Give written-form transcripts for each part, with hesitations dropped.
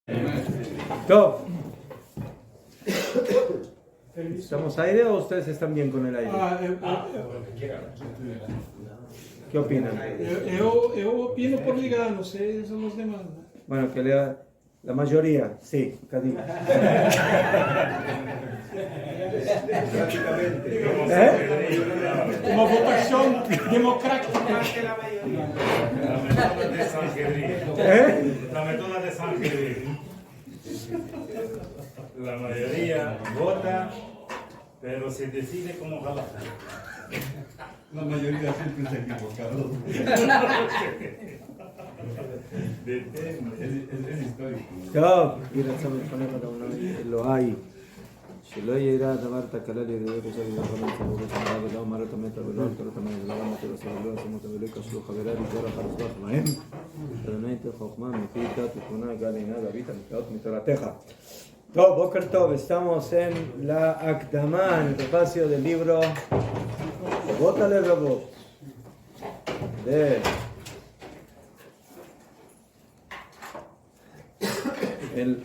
Top. ¿Estamos aire o ustedes están bien con el aire? ¿Qué opinan? Eu opino por ligar, não sei, são os demais. Né? Bueno, que la mayoría, sí, Cadí. Uma votação democrática. La método de Sanjedrín. La método de Sanjedrín. La mayoría vota, pero se decide como jalar. La mayoría siempre está equivocado. Es histórico. טוב, יהי רצון לפניך אדוני אלוהי, שלא יראה דבר תקלה לירידות אשר ירחם לציבור ושמרה ולא אמר את המתה ולא אל תורת המלך ולא אמרת לסור ולא ישמו אותה ולא יקשרו חבריה לגזור אחר זבח להם אדוני תן חוכמה מפי דת ותבונה גל עינה להביא את המקראות מתורתך. טוב, בוקר טוב, estamos en la הקדמה, en el prefacio del libro Rabot ale Rabot de el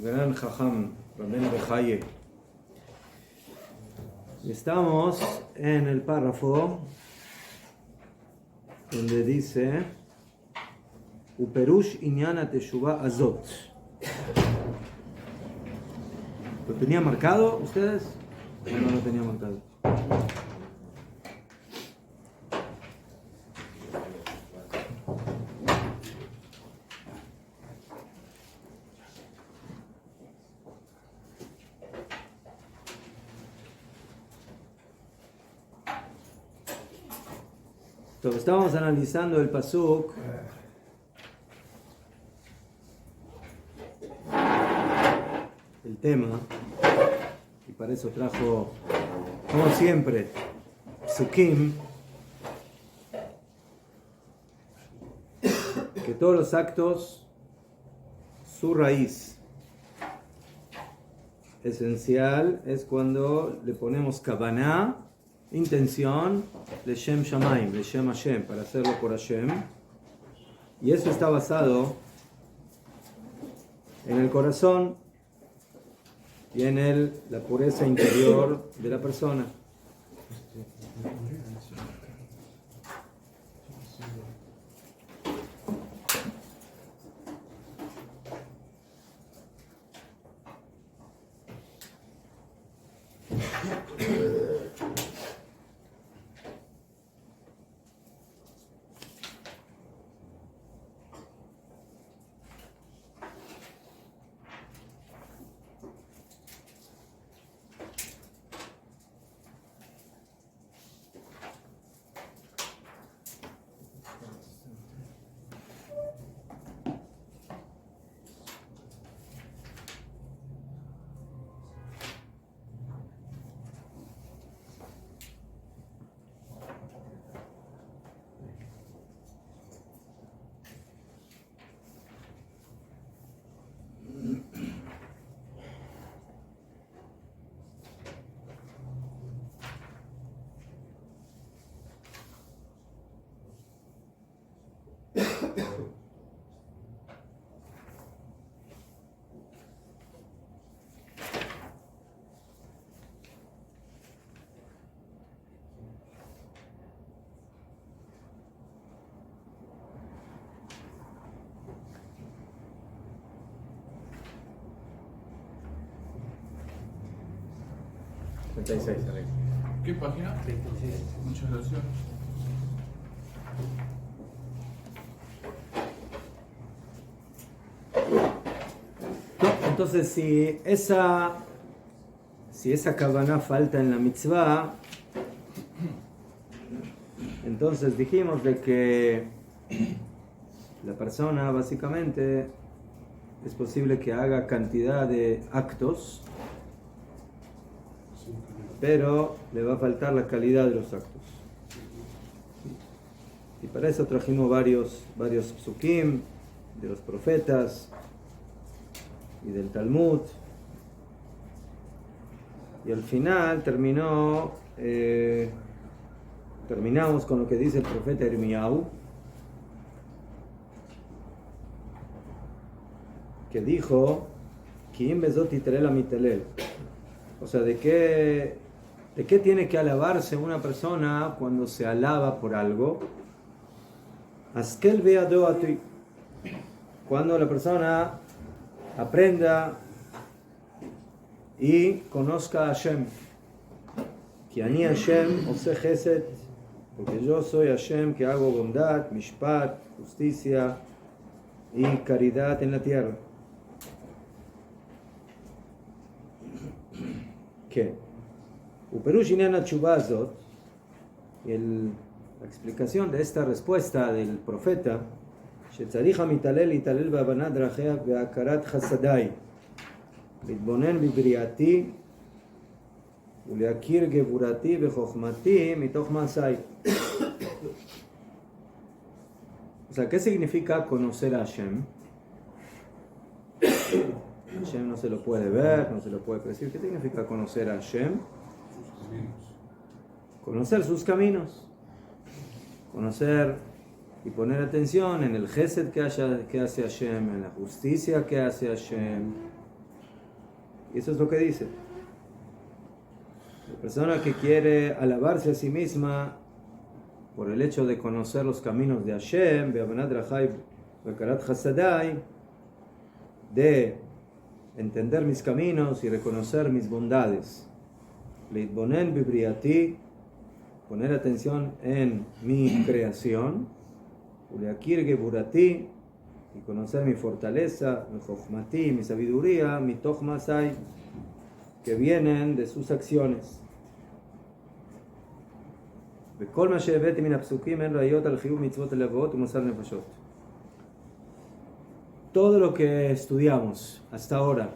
gran Jajam Rabén Bejaye. Y estamos en el párrafo donde dice Uperush inyan hateshuvah azot. ¿Lo tenía marcado ustedes? No lo tenía marcado. Entonces, estamos analizando el pasuk el tema y para eso trajo, como siempre, psukim, que todos los actos, su raíz esencial es cuando le ponemos kavaná, intención, Leshem Shamaim, Leshem Hashem, para hacerlo por Hashem. Y eso está basado en el corazón y en la pureza interior de la persona. ¿Qué página? 36. Muchas gracias. Entonces, si esa kavaná falta en la mitzvah, entonces dijimos de que la persona básicamente es posible que haga cantidad de actos, pero le va a faltar la calidad de los actos. Y para eso trajimos varios psukim de los profetas y del Talmud. Y al final terminamos con lo que dice el profeta Irmiyahu, que dijo, Kiim bezot yitrel amitelel. O sea, ¿de qué tiene que alabarse una persona cuando se alaba por algo? Askel beado atui. Cuando la persona aprenda y conozca a Hashem. Que ani Hashem ose chesed, porque yo soy Hashem que hago bondad, mishpat, justicia y caridad en la tierra. ¿Qué? Uperush inyan atshuvah azot, la explicación de esta respuesta del profeta, שצריך המתעלל להתעלל בהבנת דרכיה והכרת חסדיי, להתבונן בבריאתי ולהכיר גבורתי וחוכמתי מתוך מעשיי. O sea, ¿qué significa conocer a Hashem? Hashem no se lo puede ver, no se lo puede percibir. ¿Qué significa conocer a Hashem? Conocer sus caminos. Conocer y poner atención en el gesed que hace Hashem, en la justicia que hace Hashem. Y eso es lo que dice. La persona que quiere alabarse a sí misma por el hecho de conocer los caminos de Hashem, de entender mis caminos y reconocer mis bondades. Leitbonen bibriati, poner atención en mi creación. Uleakir geburati, y conocer mi fortaleza, mi jochmati, mi sabiduría, mi toch masai, que vienen de sus acciones. וכל מה שהבאתי מן הפסוקים הן ראיות על חיוב מצוות הלבבות ומוסר נפשות. Todo lo que estudiamos hasta ahora,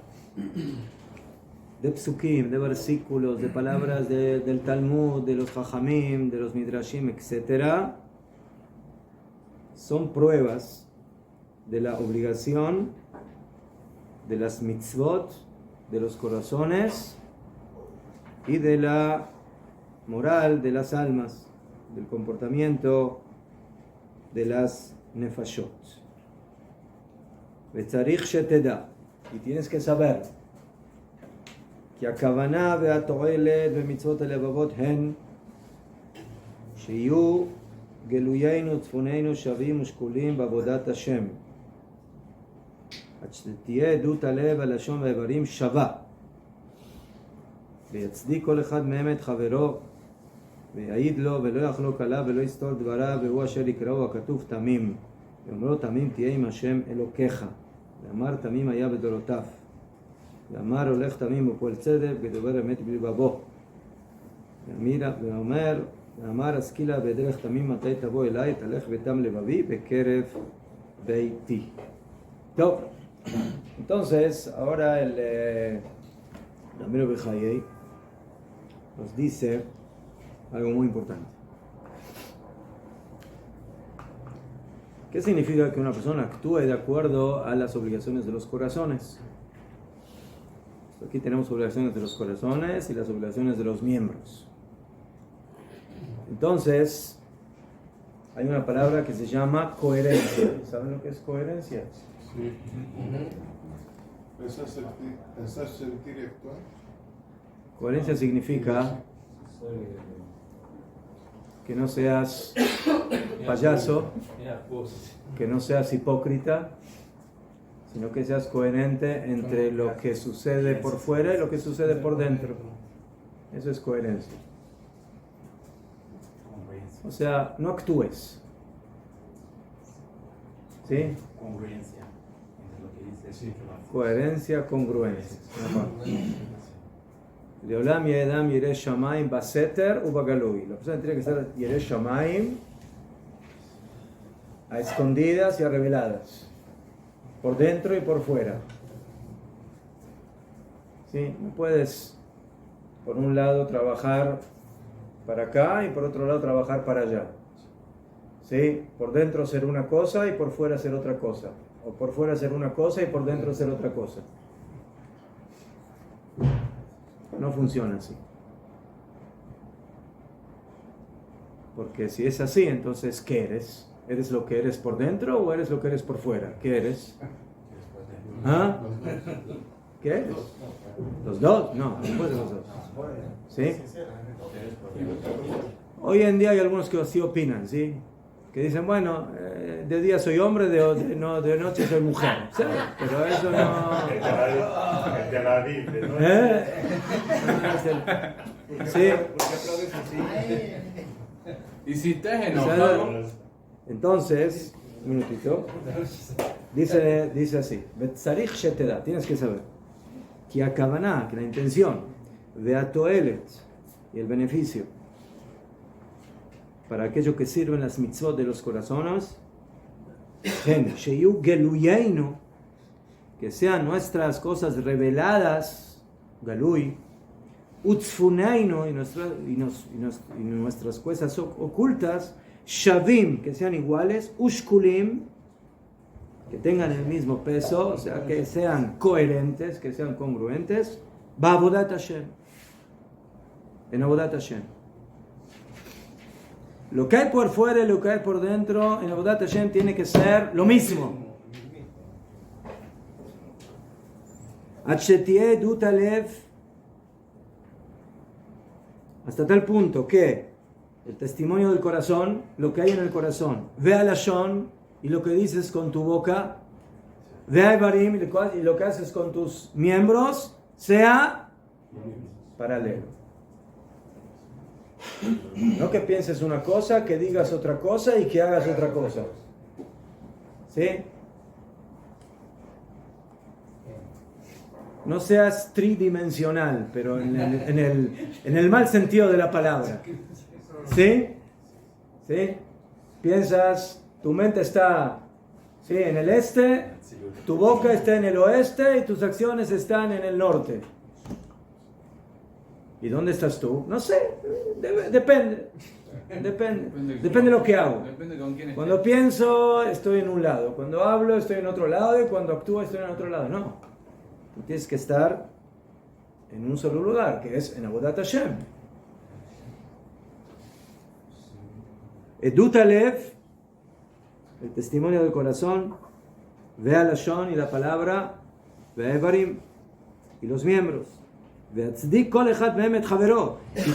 de psukim, de versículos, de palabras del Talmud, de los Jajamim, de los Midrashim, etc., son pruebas de la obligación de las mitzvot, de los corazones y de la moral de las almas, del comportamiento de las nefashot. Y tienes que saber que הכוונה והתועלת במצוות הלבבות הן שיהיו גלויינו צפוננו שווים ושקולים בעבודת השם, עד שתהיה עדות הלב, הלשון והאיברים שווה, ויצדיק כל אחד מהם את חברו ויעיד לו ולא יחלוק עליו ולא יסתור דבריו, והוא אשר יקראו הכתוב תמים, ואומרו תמים תהיה עם השם אלוקיך, ואמר תמים היה בדורותיו, ואמר הולך תמים ופועל צדק ודובר אמת בלבבו, ואמר השכילה בדרך תמים מתי תבוא אליי, תלך ותם לבבי בקרב ביתי. טוב, entonces ahora el Ramiro Bejayei nos dice algo muy importante. ¿Qué significa que una persona actúe de acuerdo a las obligaciones de los corazones? Aquí tenemos obligaciones de los corazones y las obligaciones de los miembros. Entonces, hay una palabra que se llama coherencia. ¿Saben lo que es coherencia? Sí. Pensar, sentir y actuar. Coherencia significa que no seas payaso, que no seas hipócrita, sino que seas coherente entre lo que sucede por fuera y lo que sucede por dentro. Eso es coherencia. O sea, no actúes. ¿Sí? Congruencia entre lo que dice. Coherencia, congruencia. Leolam yedam yireh shamayim baseter ubagalui. La persona tiene que ser yireh shamayim a escondidas y a reveladas, por dentro y por fuera. ¿Sí? No puedes, por un lado, trabajar para acá y por otro lado, trabajar para allá. ¿Sí? Por dentro ser una cosa y por fuera ser otra cosa. O por fuera ser una cosa y por dentro ser otra cosa. No funciona así. Porque si es así, entonces, ¿qué eres? ¿Eres lo que eres por dentro o eres lo que eres por fuera? ¿Qué eres? ¿Ah? ¿Qué? ¿Los dos? No, después de los dos. ¿Sí? Hoy en día hay algunos que así opinan, ¿sí? Que dicen, bueno, de día soy hombre, de noche soy mujer. ¿Sí? Pero eso no... El de la Biblia, ¿no? Sí. Y si estás enojado, Entonces, un minutito. Dice así, "Betzarich sheteda", tienes que saber que akavaná, que la intención, veatoelet, y el beneficio para aquello que sirven las mitzvot de los corazones, sheyu geluyeinu, que sean nuestras cosas reveladas, galui, utzfuneinu, y nuestras cosas ocultas, shavim, que sean iguales, ushkulim, que tengan el mismo peso, o sea, que sean coherentes, que sean congruentes, ba'avodat Hashem, en avodat Hashem. Lo que hay por fuera y lo que hay por dentro, en avodat Hashem tiene que ser lo mismo. Achetie dutalev, hasta tal punto que el testimonio del corazón, lo que hay en el corazón, ve a la shon, y lo que dices con tu boca, ve a Ibarim, y lo que haces con tus miembros, sea paralelo. No que pienses una cosa, que digas otra cosa y que hagas otra cosa. ¿Sí? No seas tridimensional, pero en el mal sentido de la palabra. ¿Sí? ¿Sí? Piensas, tu mente está, ¿sí?, en el este, tu boca está en el oeste y tus acciones están en el norte. ¿Y dónde estás tú? No sé, depende de lo que hago. depende con quién estés. Cuando pienso, estoy en un lado. Cuando hablo, estoy en otro lado. Y cuando actúo, estoy en otro lado. No. Tú tienes que estar en un solo lugar, que es en Avodat Hashem. Edut Alev, el testimonio del corazón, Vea la Shon y la palabra, Vea Evarim y los miembros. Y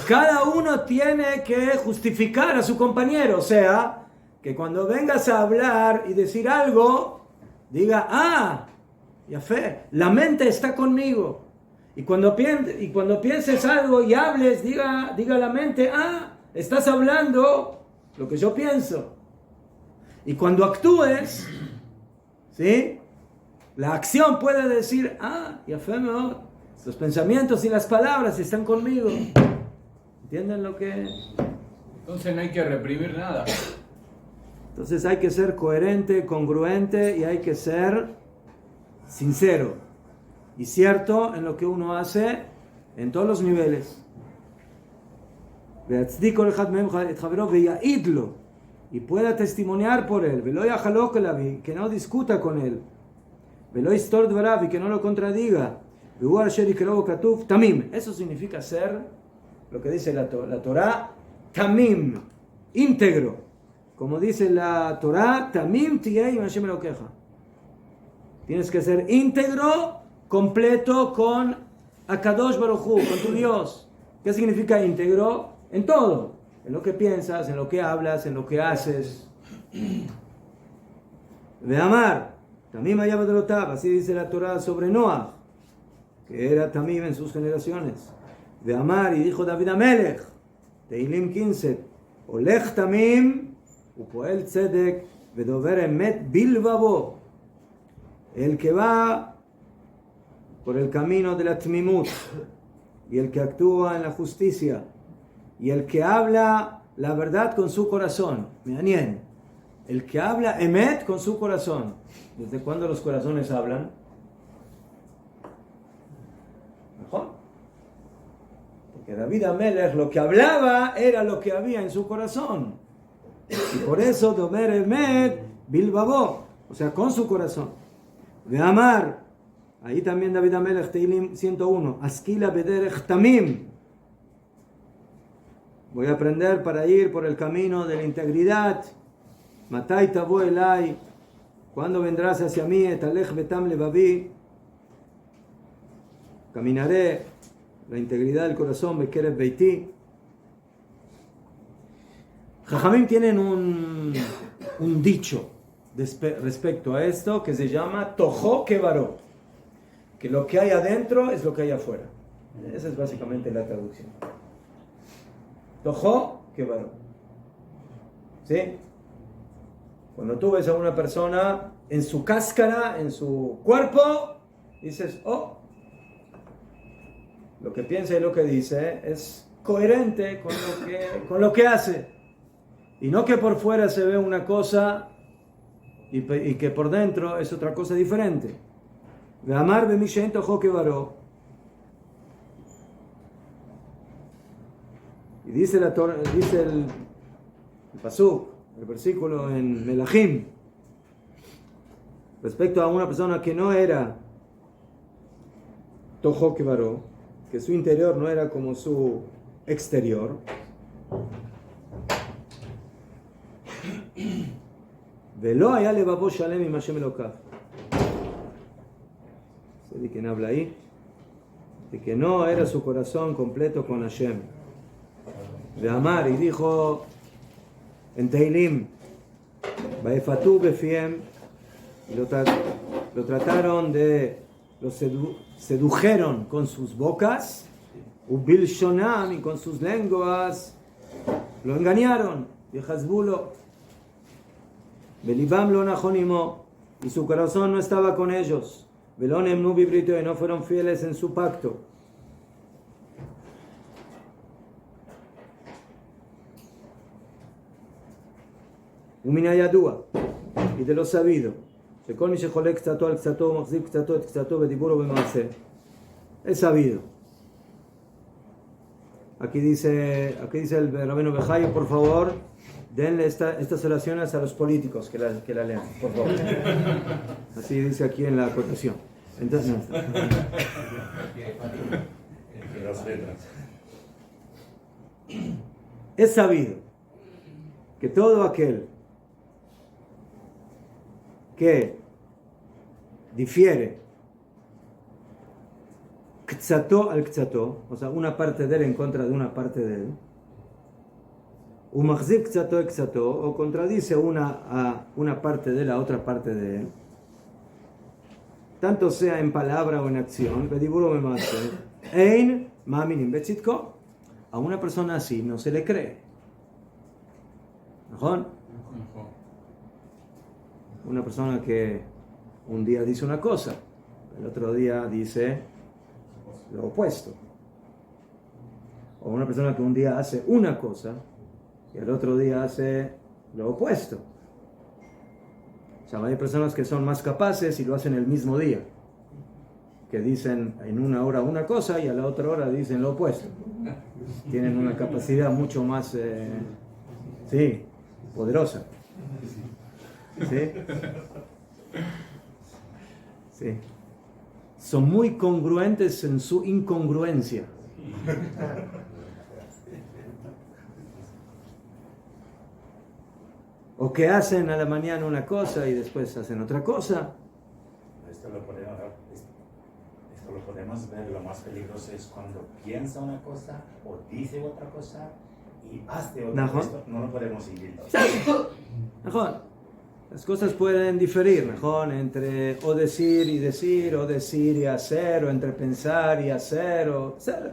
cada uno tiene que justificar a su compañero, o sea, que cuando vengas a hablar y decir algo, diga, ya fe, la mente está conmigo. Y cuando pienses algo y hables, diga la mente, estás hablando lo que yo pienso. Y cuando actúes, ¿sí?, la acción puede decir, ya fe, los pensamientos y las palabras están conmigo. ¿Entienden lo que...? Entonces no hay que reprimir nada. Entonces hay que ser coherente, congruente y hay que ser sincero y cierto en lo que uno hace en todos los niveles. Y pueda testimoniar por él, que no discuta con él, y que no lo contradiga. Tamim, eso significa ser lo que dice la Torah, tamim, íntegro. Como dice la Torah, tamim tiyei Hashem Elokeja. Tienes que ser íntegro, completo con Akadosh Baruj Hu, con tu Dios. ¿Qué significa íntegro? En todo, en lo que piensas, en lo que hablas, en lo que haces. De amar, tamim allá de Lotab, así dice la Torah sobre Noah, que era tamim en sus generaciones. De amar, y dijo David Amelech, Teilim 15, Olech tamim, upoel tzedek, vedover emet bilbabo. El que va por el camino de la tmimut, y el que actúa en la justicia, y el que habla la verdad con su corazón. Miren, el que habla emet con su corazón. ¿Desde cuándo los corazones hablan? Mejor. Porque David Amelech lo que hablaba era lo que había en su corazón. Y por eso Domer emet bilbabo, o sea, con su corazón. De amar, ahí también David Amelech, Teilim 101, Askila bederech tamim. Voy a aprender para ir por el camino de la integridad. Matai tavo elai, cuando vendrás hacia mí, etalech betam levavi, caminaré, la integridad del corazón, Bekerev Beití. Jajamim tienen un dicho respecto a esto que se llama Tojo Kevaró, que lo que hay adentro es lo que hay afuera. Esa es básicamente la traducción. Tojo Kevaró. ¿Sí? Cuando tú ves a una persona en su cáscara, en su cuerpo, dices, oh, lo que piensa y lo que dice es coherente con lo que hace. Y no que por fuera se ve una cosa y que por dentro es otra cosa diferente. Ve'amar be'mishen tojo kevaró. Y dice el pasuk, el versículo en Melahim, respecto a una persona que no era tojo kevaró, que su interior no era como su exterior. Velo haya levavo shalem im Hashem Elokav. ¿De quién habla ahí? De que no era su corazón completo con Hashem. De amar, y dijo en Teilim, Baefatu befiem, lo trataron de, lo sedujeron con sus bocas, Ubil Shonam, y con sus lenguas lo engañaron, y Hazbulo, Belibam lo najonimo, y su corazón no estaba con ellos, Velonem nu bibrito, y no fueron fieles en su pacto. Uminayadua, y de lo sabido, Shekol mi shecholek kzato al kzato, machzik kzato et kzato, bediburo bemaaseh. Es sabido. Aquí dice el Rabbeinu Bejayo, por favor, denle estas oraciones a los políticos que la lean, por favor. Así dice aquí en la acotación. Entonces, es sabido que todo aquel que difiere kzato al kzato, o sea, una parte de él en contra de una parte de él, umachzik kzato kzato, o contradice una parte de la otra parte de él, tanto sea en palabra o en acción, bediburo bemaaseh, ein ma'aminim betzitko, a una persona así no se le cree. ¿No? Una persona que un día dice una cosa, el otro día dice lo opuesto. O una persona que un día hace una cosa y el otro día hace lo opuesto. O sea, hay personas que son más capaces y lo hacen el mismo día, que dicen en una hora una cosa y a la otra hora dicen lo opuesto. Tienen una capacidad mucho más poderosa. ¿Sí? Sí. Son muy congruentes en su incongruencia. O que hacen a la mañana una cosa y después hacen otra cosa. Esto lo podemos ver. Lo más peligroso es cuando piensa una cosa o dice otra cosa y hace otra cosa. No lo podemos seguir. Mejor. Las cosas pueden diferir, mejor, entre o decir y decir, o decir y hacer, o entre pensar y hacer,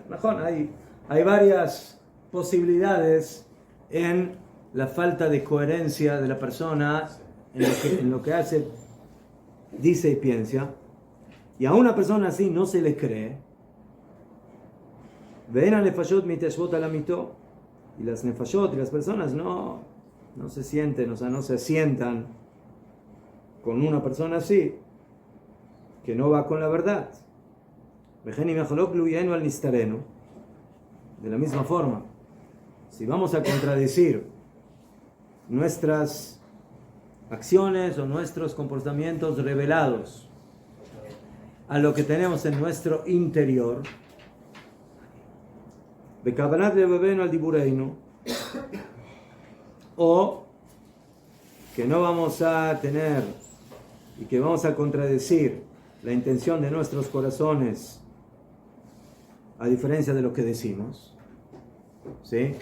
mejor, hay varias posibilidades en la falta de coherencia de la persona en lo que hace, dice y piensa, y a una persona así no se le cree. Ven a nefashot miteshvot ala mito, y las nefashot y las personas no se sienten, o sea, no se asientan con una persona así, que no va con la verdad. De la misma forma, si vamos a contradecir nuestras acciones o nuestros comportamientos revelados a lo que tenemos en nuestro interior, o que no vamos a tener y que vamos a contradecir la intención de nuestros corazones a diferencia de lo que decimos. ¿Sí?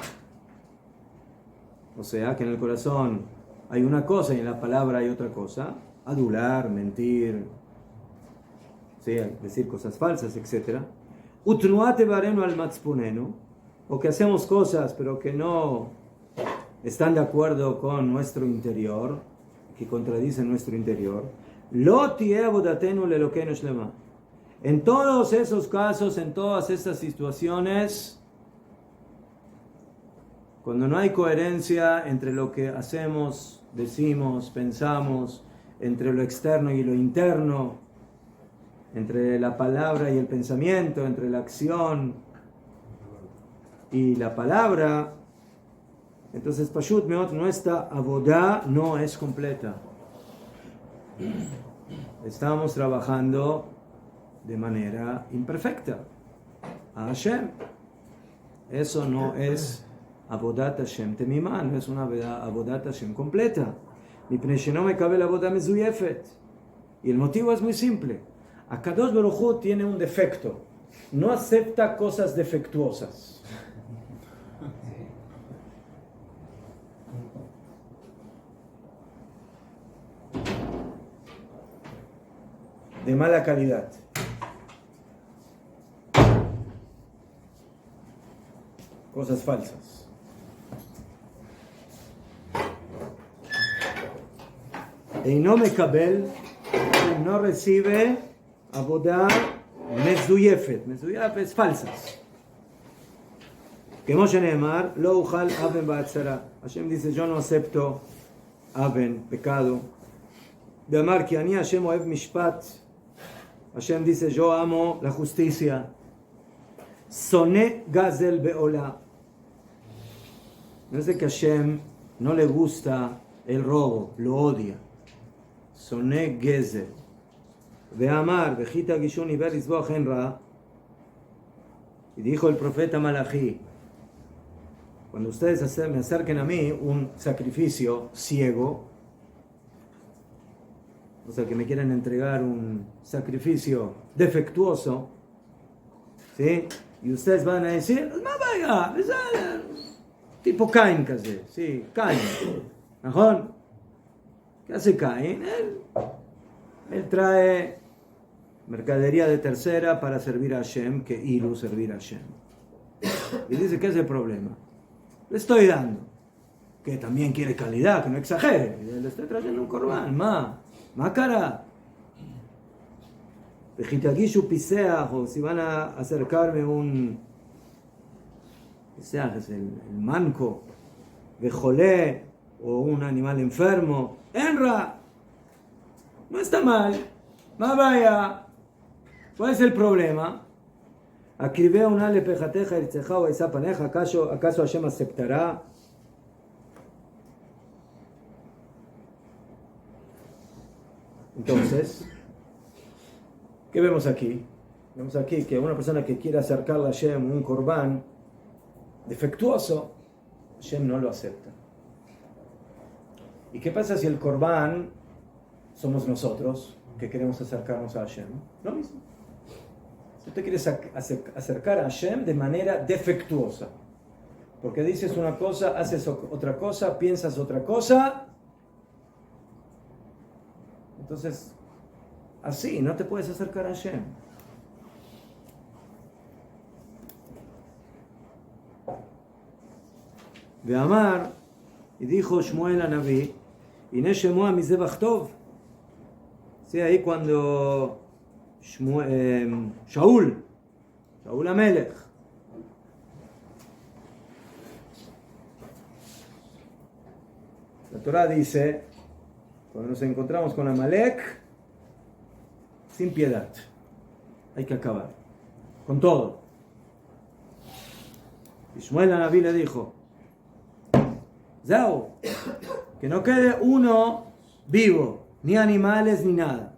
O sea, que en el corazón hay una cosa y en la palabra hay otra cosa. Adular, mentir, ¿sí? Decir cosas falsas, etc. Utnuate barenu al matzpunenu, o que hacemos cosas pero que no están de acuerdo con nuestro interior, que contradicen nuestro interior. Lo tie avodatenu lelokeinu shlema. En todos esos casos, en todas estas situaciones, cuando no hay coherencia entre lo que hacemos, decimos, pensamos, entre lo externo y lo interno, entre la palabra y el pensamiento, entre la acción y la palabra, entonces Pashut Meot, nuestra avodah no es completa. Estamos trabajando de manera imperfecta a Hashem. Eso no es Avodat Hashem Temimah, no es una Avodat Hashem completa. מפני שאינו מקבל עבודה מזויפת. Y el motivo es muy simple. Akadosh Baruj Hu tiene un defecto. No acepta cosas defectuosas. De mala calidad. Cosas falsas. Y no מקבל, no recibe עבודה מזויפת. מזויפת falsas. כמו שנאמר, לא אוכל אבן בהצהרה. Hashem dice, yo no acepto אבן, pecado. ואמר, כי אני השם אוהב משפט. Hashem dice, yo amo la justicia. שונא גזל בעולה. No es de que Hashem no le gusta el robo, lo odia. שונא גזל. ואמר, וכי תגישון עיוור לזבוח אין רע. Y dijo el profeta Malachi, cuando ustedes me acerquen a mí un sacrificio ciego, o sea, que me quieren entregar un sacrificio defectuoso, ¿sí? Y ustedes van a decir, מה בעיה? בסדר. tipo Caín כזה, sí, Caín. נכון? ¿Qué hace Caín? Él trae mercadería de tercera para servir a Hashem, que ilu servir a Hashem. Y dice, ¿qué es el problema? Le estoy dando, que también quiere calidad, que no exagere. Le estoy trayendo un corbán, ma cara. Vejitagishu piseach, o si van a acercarme un piseach, es el manco, vejolé, o un animal enfermo, enra, no está mal, ma vaya, ¿cuál es el problema? Acribe una le pejateja y tzeja o esa paneja, ¿acaso Hashem aceptará? Entonces, ¿qué vemos aquí? Vemos aquí que una persona que quiere acercarle a Hashem un corbán defectuoso, Hashem no lo acepta. ¿Y qué pasa si el corbán somos nosotros que queremos acercarnos a Hashem? Lo mismo. Si usted quiere acercar a Hashem de manera defectuosa, porque dices una cosa, haces otra cosa, piensas otra cosa, entonces así no te puedes acercar a Hashem. De Amar, y dijo Shmuel a Naví, Iné Shemoa Mizebach Tov. Sí, ahí cuando Shaul Amelech, la Torah dice, cuando nos encontramos con Amalek, sin piedad, hay que acabar con todo. Y Shmuel a Naví le dijo, Zao, que no quede uno vivo, ni animales ni nada.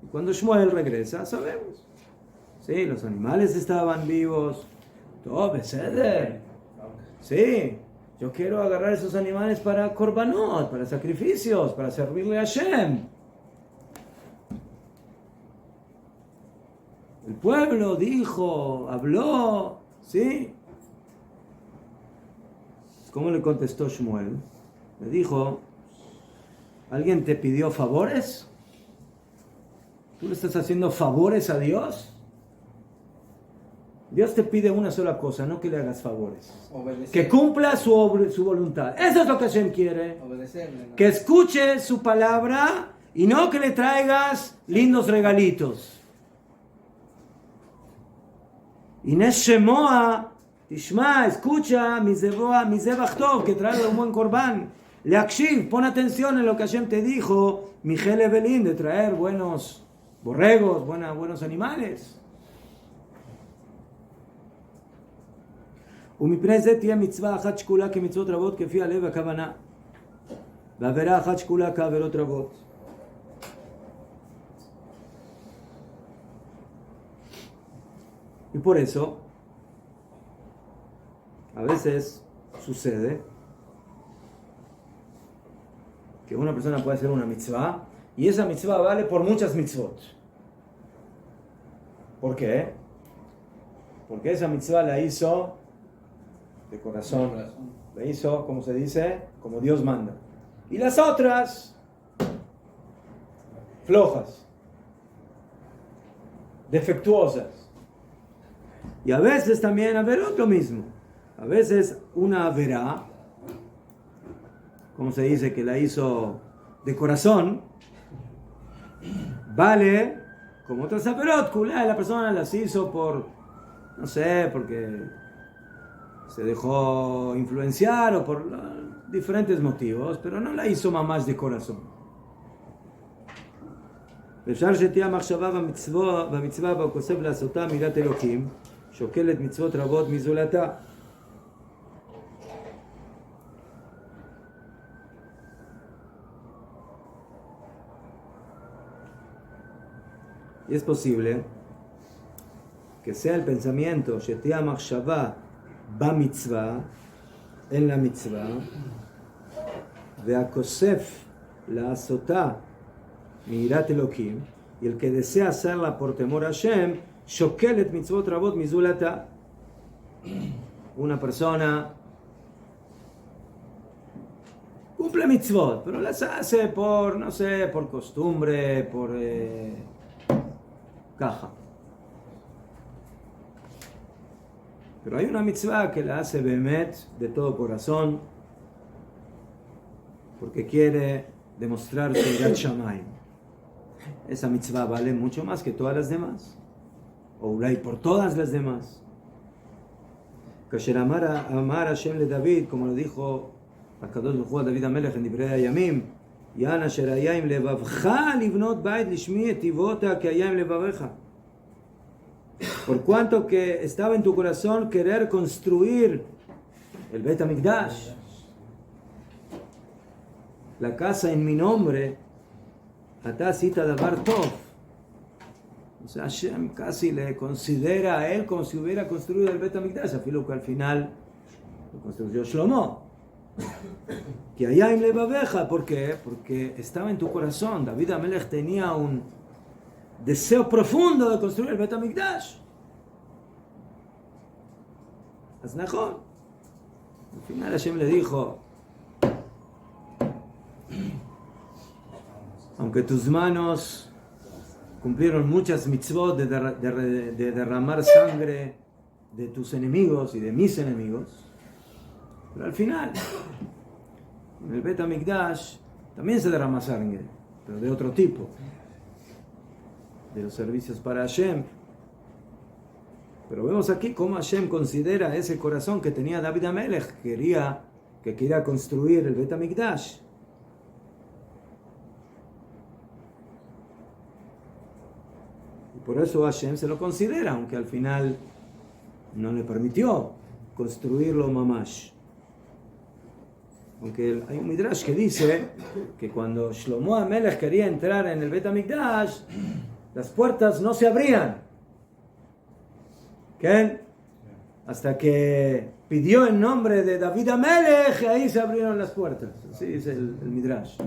Y cuando Shmuel regresa, sabemos. Sí, los animales estaban vivos. Todo beseder. Sí, yo quiero agarrar esos animales para korbanot, para sacrificios, para servirle a Hashem. El pueblo dijo, habló, ¿sí? ¿Cómo le contestó Shmuel? Le dijo, ¿alguien te pidió favores? ¿Tú le estás haciendo favores a Dios? Dios te pide una sola cosa, no que le hagas favores. Obedecer. Que cumpla su voluntad. Eso es lo que Hashem quiere. Obedecerle, ¿no? Que escuche su palabra y no que le traigas lindos regalitos. Inés Shemoa, Tishma, escucha, mi zebach tov, que traiga un buen corbán. Leakshiv, pon atención en lo que Hashem te dijo, Mijel Evelin, de traer buenos borregos, buenos animales. ומפני זה תהיה מצווה אחת שקולה כמצוות רבות כפי הלב והכוונה ועבירה אחת שקולה כעבירות רבות. Y por eso a veces sucede que una persona puede hacer una mitzvah y esa mitzvah vale por muchas mitzvot. ¿Por qué? Porque esa mitzvah la hizo de corazón, le hizo, como se dice, como Dios manda. Y las otras, flojas, defectuosas. Y a veces también averot lo mismo. A veces una averá, como se dice, que la hizo de corazón, vale como otras averot, la persona las hizo por, no sé, porque se dejó influenciar o por diferentes motivos, pero no la hizo mamás de corazón. אפשר שתהיה מחשבה במצווה בה כוסף לעשותה מידת אלוקים, שוקלת מצוות רבות מזולתה. Y es posible que sea el pensamiento שתהיה מחשבה במצווה, en la mitzvah, והכוסף לעשותה מיראת אלוקים, y el que desea hacerla por temor a Hashem, שוקל את מצוות רבות מזולתה. Una persona cumple mitzvot, pero las hace por, no sé, por costumbre, por caja. Pero hay una mitzvah que la hace behemet, de todo corazón, porque quiere demostrar su Yirat Shamayim. Esa mitzvah vale mucho más que todas las demás, o ulay por todas las demás. Kasher amar Hashem le David, como lo dijo Akadosh Baruch Hu a David HaMelech en Divrei Hayamim, Yan asher haya im levavcha livnot bait lishmi et tivota que haya im levavecha. Por cuanto que estaba en tu corazón querer construir el Bet HaMikdash, la casa en mi nombre, ata asita davar tov. O sea, Hashem casi le considera a él como si hubiera construido el Bet HaMikdash, afilo que al final lo construyó Shlomo. Que allá en levaveja, ¿por qué? Porque estaba en tu corazón. David HaMelech tenía un deseo profundo de construir el Bet HaMikdash. Aznachon. Al final Hashem le dijo, aunque tus manos cumplieron muchas mitzvot de derramar sangre de tus enemigos y de mis enemigos, pero al final en el Bet HaMikdash también se derrama sangre, pero de otro tipo, de los servicios para Hashem. Pero vemos aquí cómo Hashem considera ese corazón que tenía David HaMelech, que quería construir el Bet HaMikdash. Y por eso Hashem se lo considera, aunque al final no le permitió construirlo mamash. Aunque hay un midrash que dice que cuando Shlomo HaMelech quería entrar en el Bet HaMikdash, las puertas no se abrían. ¿Qué? Hasta que pidió en nombre de David HaMelech, y ahí se abrieron las puertas. Así dice el midrash.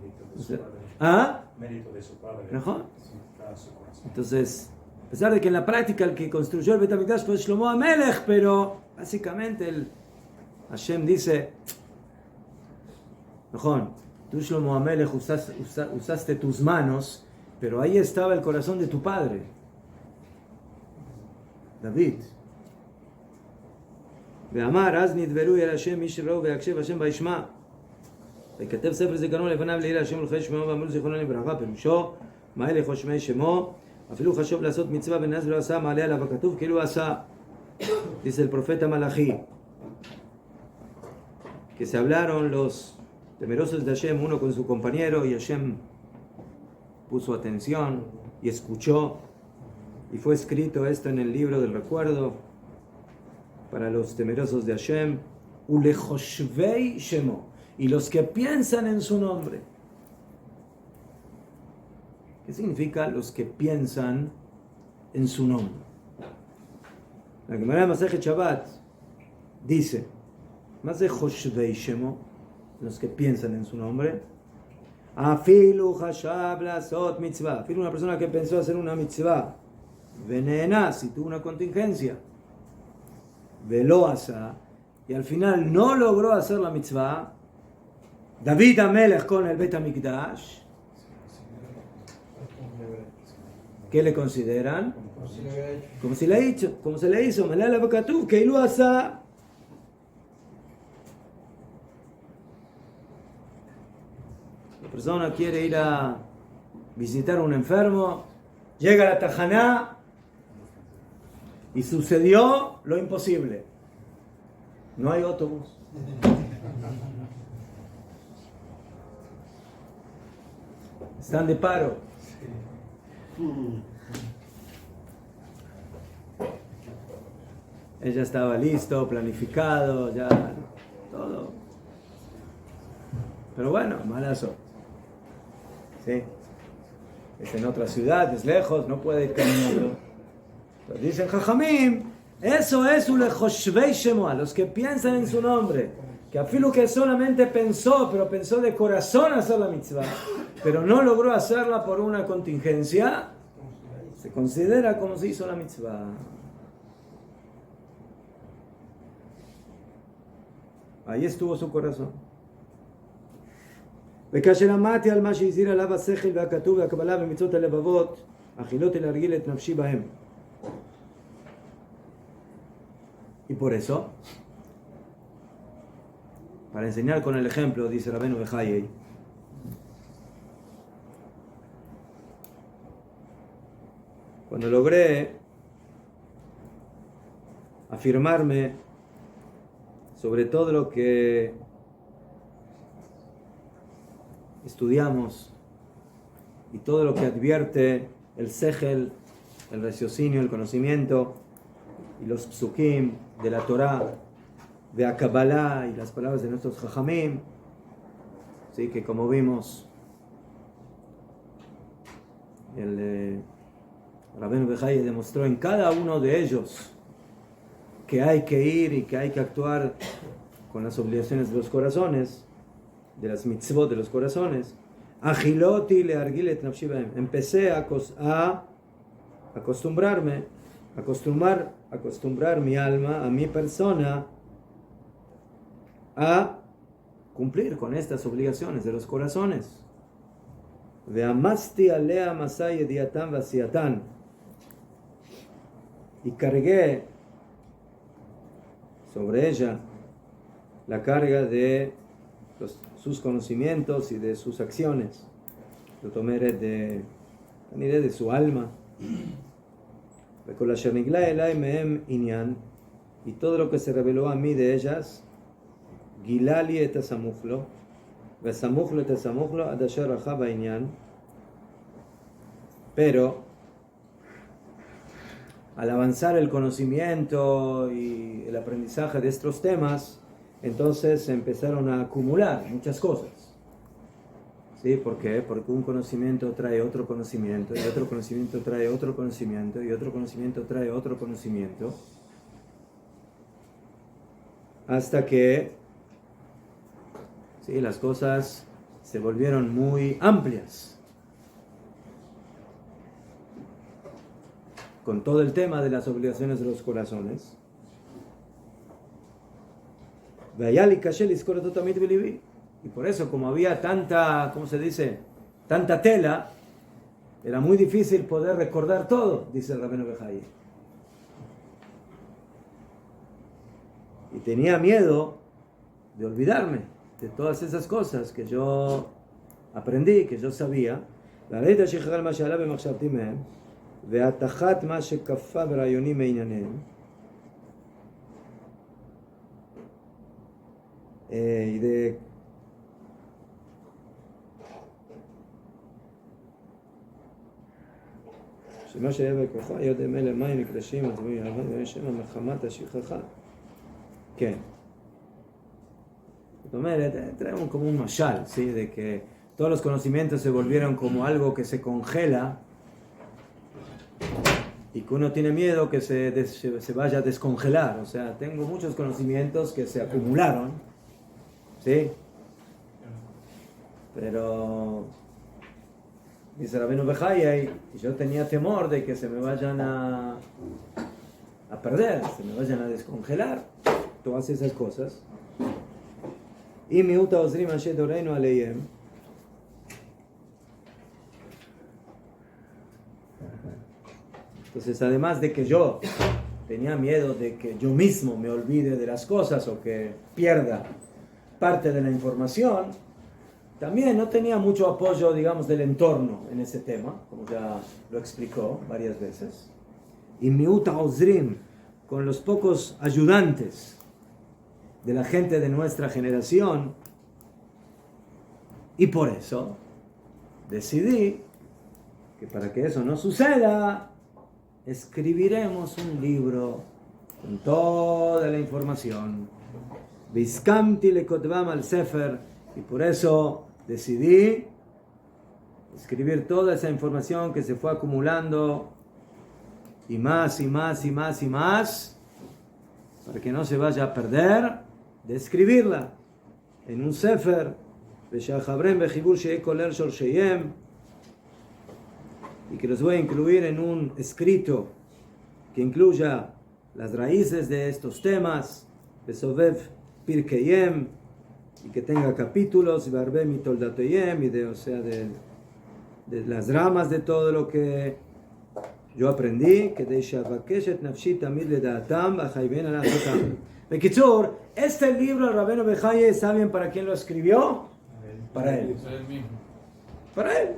Mérito de su padre. ¿Ah? Mérito de su padre. ¿Mejor? Sí, claro. su corazón. Entonces, a pesar de que en la práctica el que construyó el Bet HaMikdash fue Shlomo HaMelech, pero básicamente Hashem dice, mejor, tú Shlomo HaMelech usaste tus manos, pero ahí estaba el corazón de tu padre, David. ואמר אז נדברו אל השם מי שראו ויקשב השם וישמע וכתב ספר זיכרון לפניו לעילוי השם ולחיי שמו ואמרו זיכרונו לברכה פירושו מה אלה חושמי שמו אפילו חשוב לעשות מצווה ונס ולא עשה מעלה עליו הכתוב כאילו עשה. Dice el profeta Malachi que se hablaron los temerosos de Hashem uno con su compañero y Hashem puso atención y escuchó y fue escrito esto en el libro del recuerdo para los temerosos de Hashem, ulechoshvei shemo, y los que piensan en su nombre. ¿Qué significa los que piensan en su nombre? La Gemara de Masejet Shabbat dice, más de choshvei shemo, los que piensan en su nombre, afilu hashab lasot mitzvah, afilu una persona que pensó hacer una mitzvah, venena, si tuvo una contingencia, veló asa, y al final no logró hacer la mitzvah, David HaMelech con el Bet HaMikdash, ¿qué le consideran? Como si le hizo, Melea la Bakatuv, que lo asa. La persona quiere ir a visitar a un enfermo, llega a la Tajaná, y sucedió lo imposible. No hay autobús. Están de paro. Ella estaba listo, planificado, ya todo. Pero bueno, malazo. Sí. Es en otra ciudad, es lejos, no puede ir caminando. Entonces dicen Jajamim, eso es ulechoshvei shemo, a los que piensan en su nombre, que afilu que solamente pensó, pero pensó de corazón hacer la mitzvah, pero no logró hacerla por una contingencia, se considera como si hizo la mitzvah. Ahí estuvo su corazón. וכאשר עמדתי על מה שהזהיר עליו השכל והכתוב והקבלה ומצוות הלבבות, אכילות להרגיל את נפשי בהם. Y por eso, para enseñar con el ejemplo, dice Rabbeinu Bechayei, cuando logré afirmarme sobre todo lo que estudiamos y todo lo que advierte el sejel, el raciocinio, el conocimiento y los psukim de la Torah, de la Kabbalah y las palabras de nuestros Jajamim, ¿sí? Que como vimos el Rabbeinu Bechayei demostró en cada uno de ellos que hay que ir y que hay que actuar con las obligaciones de los corazones, de las mitzvot de los corazones. Agiloti le argilet nafshi bahem. Empecé a acostumbrar mi alma, a mi persona, a cumplir con estas obligaciones de los corazones. Ve'amasti alea masay ediatan vasiatan. Y cargué sobre ella la carga de sus conocimientos y de sus acciones. Lo tomé de su alma. Y todo lo que se reveló a mí de ellas, Gilali et asamuchlo, vesamuchlo et asamuchlo, adasher rachab inyan. Pero al avanzar el conocimiento y el aprendizaje de estos temas, entonces se empezaron a acumular muchas cosas. ¿Sí? ¿Por qué? Porque un conocimiento trae otro conocimiento, y otro conocimiento trae otro conocimiento, y otro conocimiento trae otro conocimiento, hasta que ¿sí? Las cosas se volvieron muy amplias. con todo el tema de las obligaciones de los corazones. Y por eso, como había tanta, ¿cómo se dice? Tanta tela, era muy difícil poder recordar todo, dice el Rabbeinu Bejaye. Y tenía miedo de olvidarme de todas esas cosas que yo aprendí, que yo sabía. והתחת מה שכפה ברעיונים מענייניהם שמה שהיה בכוחה יודע מלא מים מקדשים עצמי שמא מחמת השכחה. כן, זאת אומרת, traemos como un mashal, ¿sí? De que todos los conocimientos se volvieron como algo que se congela y que uno tiene miedo que se vaya a descongelar. O sea, tengo muchos conocimientos que se acumularon, ¿sí? Pero dice Rabbeinu Bejaye, y yo tenía temor de que se me vayan a perder, se me vayan a descongelar todas esas cosas. Y miuta ozrim asher doreinu aleihem. Entonces, además de que yo tenía miedo de que yo mismo me olvide de las cosas o que pierda parte de la información, también no tenía mucho apoyo, digamos, del entorno en ese tema, como ya lo explicó varias veces. Y miuta ozrim, con los pocos ayudantes de la gente de nuestra generación, y por eso decidí que para que eso no suceda, escribiremos un libro con toda la información. Viskamti lekotvam al sefer, y por eso decidí escribir toda esa información que se fue acumulando, y más, y más, y más, y más, para que no se vaya a perder, de escribirla en un sefer, y que los voy a incluir en un escrito que incluya las raíces de estos temas, Besovev Pirkeyem, y que tenga capítulos, y de, o sea, de las ramas de todo lo que yo aprendí, que de Shavakeshet Nafshi Tamid Ledaatam, Bachayben Alachotam. Bekitzur, este libro, Rabbeinu Bejaye, ¿saben para quién lo escribió? Para él. Para él.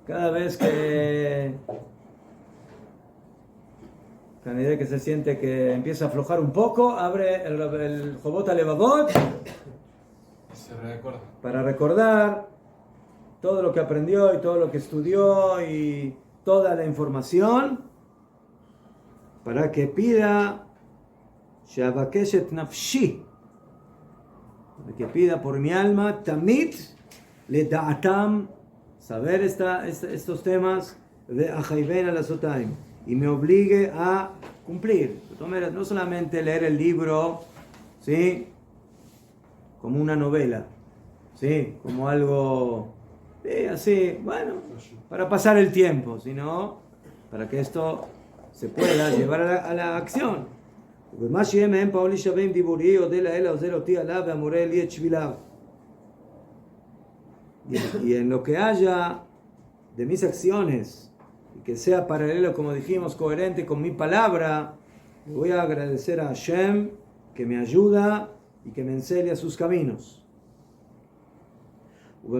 Cada vez que Canidé que se siente que empieza a aflojar un poco, abre el Jobot Alevavot para recordar todo lo que aprendió y todo lo que estudió y toda la información, para que pida Shavakeshet Nafshi, para que pida por mi alma Tamid Ledaatam, saber estos temas de Achayven Alasotaim, y me obligue a cumplir. No solamente leer el libro, ¿sí?, como una novela, ¿sí?, como algo, ¿sí?, así, bueno, para pasar el tiempo, sino para que esto se pueda llevar a la acción. Y en lo que haya de mis acciones, y que sea paralelo, como dijimos, coherente con mi palabra, le voy a agradecer a Hashem que me ayuda y que me enseña sus caminos. Y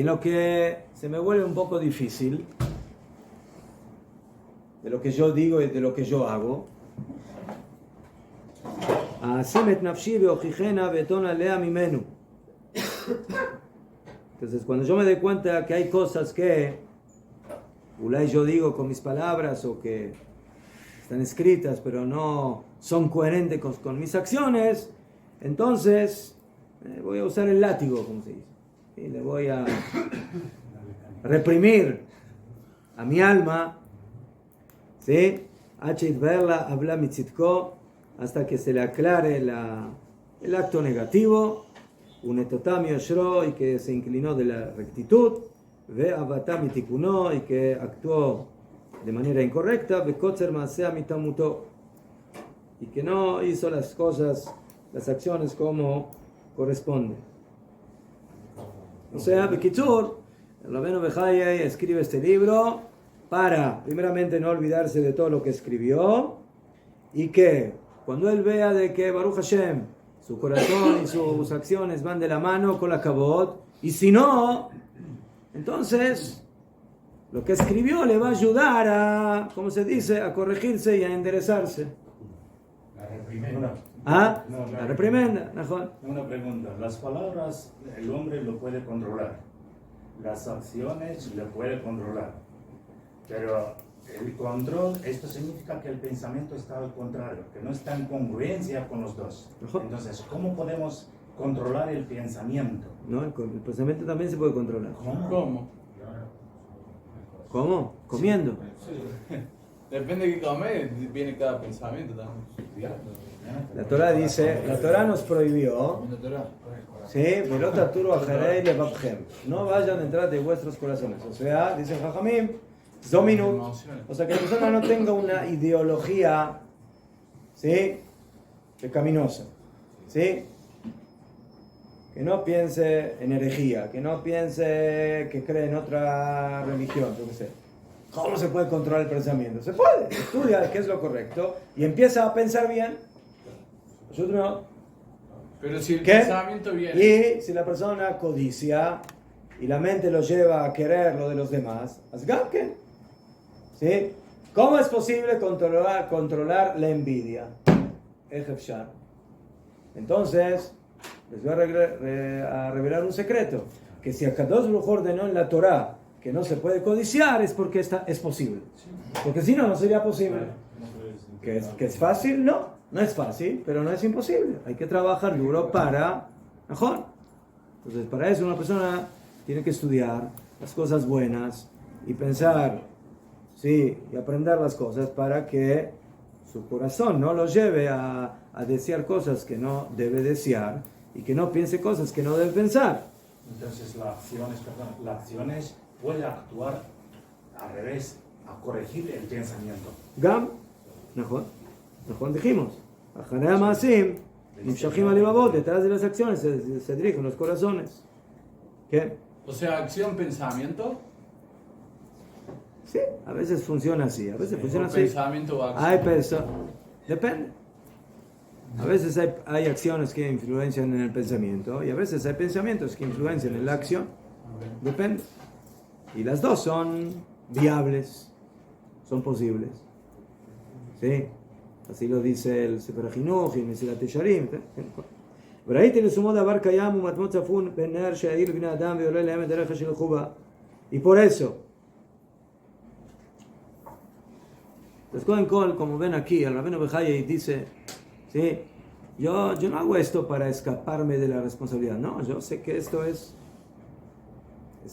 en lo que se me vuelve un poco difícil, de lo que yo digo y de lo que yo hago, entonces cuando yo me doy cuenta que hay cosas que yo digo con mis palabras o que están escritas pero no son coherentes con mis acciones, entonces voy a usar el látigo, como se dice, y le voy a reprimir a mi alma, ¿sí?, habla mitzitko, hasta que se le aclare el acto negativo, unetotam yoshro, y que se inclinó de la rectitud, ve avatam itikuno, y que actuó de manera incorrecta, ve kotzer maaseh mitamuto, y que no hizo las cosas, las acciones como corresponde. O sea, Bekitzur, el Rabbeinu Bechaye escribe este libro para, primeramente, no olvidarse de todo lo que escribió, y que cuando él vea de que Baruch Hashem, su corazón y sus acciones van de la mano con la Kabod, y si no, entonces lo que escribió le va a ayudar a, como se dice, a corregirse y a enderezarse. La reprimenda. ¿Ah? No, La reprimenda, mejor. Una pregunta. Las palabras el hombre lo puede controlar. Las acciones lo puede controlar. Pero el control, esto significa que el pensamiento está al contrario, que no está en congruencia con los dos. Entonces, ¿cómo podemos controlar el pensamiento? No, el pensamiento también se puede controlar. ¿Cómo? ¿Cómo? Comiendo. Depende de qué comer, viene cada pensamiento también. La Torah dice, la Torah nos prohibió, ¿sí? Velot aturu acherei levavchem. No vayan detrás de vuestros corazones. O sea, dice Jajamim, Zominut. O sea, que la persona no tenga una ideología, ¿sí? Pecaminosa, ¿sí? Que no piense en herejía, que no piense que cree en otra religión, yo qué sé. ¿Cómo se puede controlar el pensamiento? Se puede, estudia qué es lo correcto y empieza a pensar bien. Nosotros no. Pero si el ¿Qué? pensamiento viene. Y si la persona codicia y la mente lo lleva a querer lo de los demás, ¿sí? ¿Cómo es posible controlar la envidia? Entonces, les voy a revelar un secreto, que si Akadosh Baruj Hu ordenó en la Torah que no se puede codiciar, es porque es posible. Porque si no, no sería posible. ¿Que es fácil? No es fácil, pero no es imposible. Hay que trabajar duro para mejor. Entonces, para eso una persona tiene que estudiar las cosas buenas y pensar, sí, y aprender las cosas para que su corazón no lo lleve a desear cosas que no debe desear y que no piense cosas que no debe pensar. Entonces la acción puede actuar al revés, a corregir el pensamiento. Gam, mejor dijimos, Acharei Maasim, Nimshachim Alevavot, detrás de las acciones se dirigen los corazones. ¿Qué? O sea, acción, pensamiento. Sí, a veces funciona así, a veces funciona así. Pensamiento o acción. Hay personas, depende. A veces hay acciones que influencian en el pensamiento y a veces hay pensamientos que influencian en la acción. Depende. Y las dos son viables, son posibles. ¿Sí? Así lo dice el Sefer HaChinuch y Mesilat Yesharim. וראיתי לסומו דבר קיים ומטמון צפון בנר שיאיר לבני אדם ועולה להם את דרך שילכו בה. Y por eso, pues como ven aquí, el Rabbeinu Bechaye dice, ¿sí? Yo no hago esto para escaparme de la responsabilidad. No, yo sé que esto es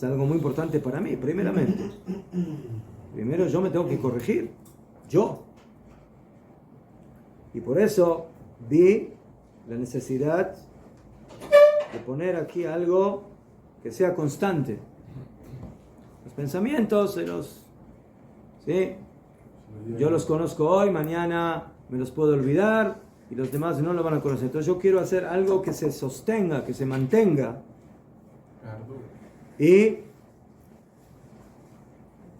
algo muy importante para mí, primeramente. Primero yo me tengo que corregir, yo. Y por eso vi la necesidad de poner aquí algo que sea constante. Los pensamientos, ¿sí? Yo los conozco hoy, mañana me los puedo olvidar y los demás no lo van a conocer. Entonces yo quiero hacer algo que se sostenga, que se mantenga. Y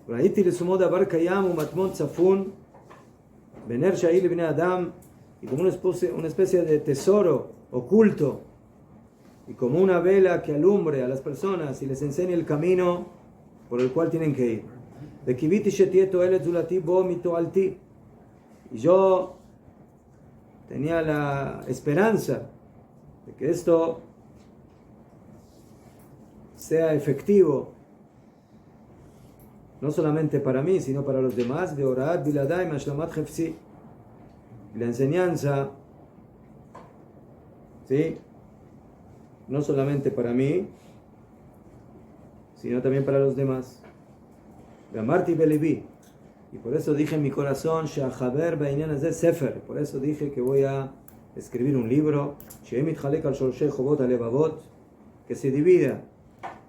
ראיתי לסומו דבר קיים ומטמון צפון בנר שאיר לבני אדם, y como una especie de tesoro oculto y como una vela que alumbre a las personas y les enseñe el camino por el cual tienen que ir. Y yo tenía la esperanza de que esto sea efectivo no solamente para mí sino para los demás, de Horat Biladai Mashlamat Hefsi, la enseñanza, ¿sí? No solamente para mí sino también para los demás. Gamarti Belibi, y por eso dije en mi corazón Shahaber Ba'inyan Hazeh Sefer, por eso dije que voy a escribir un libro, que se divida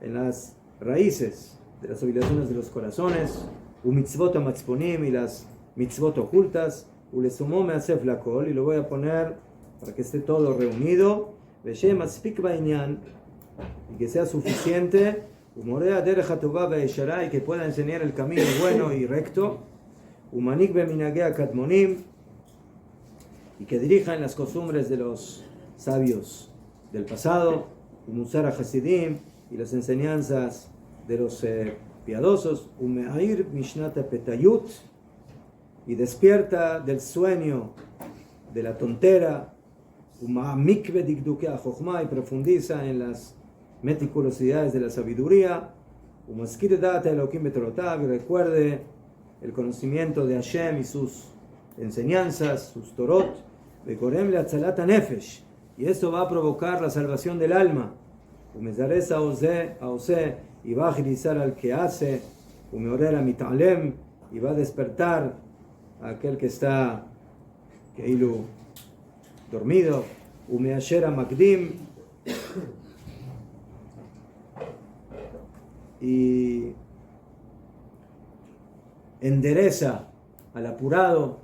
en las raíces de las obligaciones de los corazones, mitzvot amatzponim, y las mitzvot ocultas, ulesumó me hace flacol, y lo voy a poner para que esté todo reunido, veshem aspik bainyan, y que sea suficiente, umorea derech hatová ve'eshara, y que pueda enseñar el camino bueno y recto, umanik beminagea kadmonim, y que dirija en las costumbres de los sabios del pasado, umusar a hasidim, y las enseñanzas de los piadosos, umeair mishnata petayut, y despierta del sueño de la tontera, uma'amik bedikdukea chokhmah, y profundiza en las meticulosidades de la sabiduría, umaskir data elokim betorotav, y recuerde el conocimiento de Hashem y sus enseñanzas, sus torot, bekorem leatzalat nefesh, y esto va a provocar la salvación del alma, umezares aose, y va a agilizar al que hace, umeorer a mitalem, y va a despertar a aquel que está keilu dormido, umeasher a makdim, y endereza al apurado.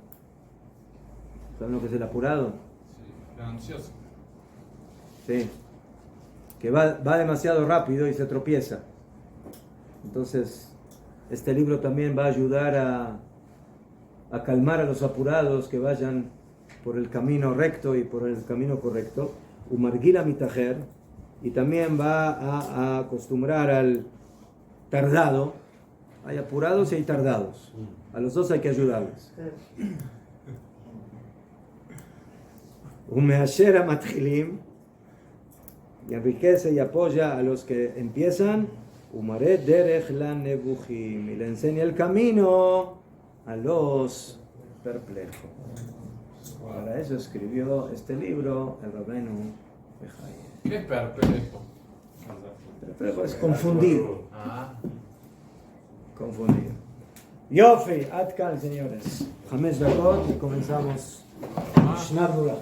¿Saben lo que es el apurado? Sí, el ansioso. Sí. Que va demasiado rápido y se tropieza. Entonces, este libro también va a ayudar a calmar a los apurados que vayan por el camino recto y por el camino correcto. Umargila mitajer, y también va a acostumbrar al tardado. Hay apurados y hay tardados. A los dos hay que ayudarles. Umeasher a matchilim, y enriquece y apoya a los que empiezan. Umare derech la nebuchim, y le enseña el camino a los perplejos. Para eso escribió este libro el Rabenu Bejaye. ¿Qué es perplejo? Perplejo es confundido. Ah. Confundido. Yofi, Atkan, señores. Hamesh Dakot, y comenzamos. Mishnah Berurah.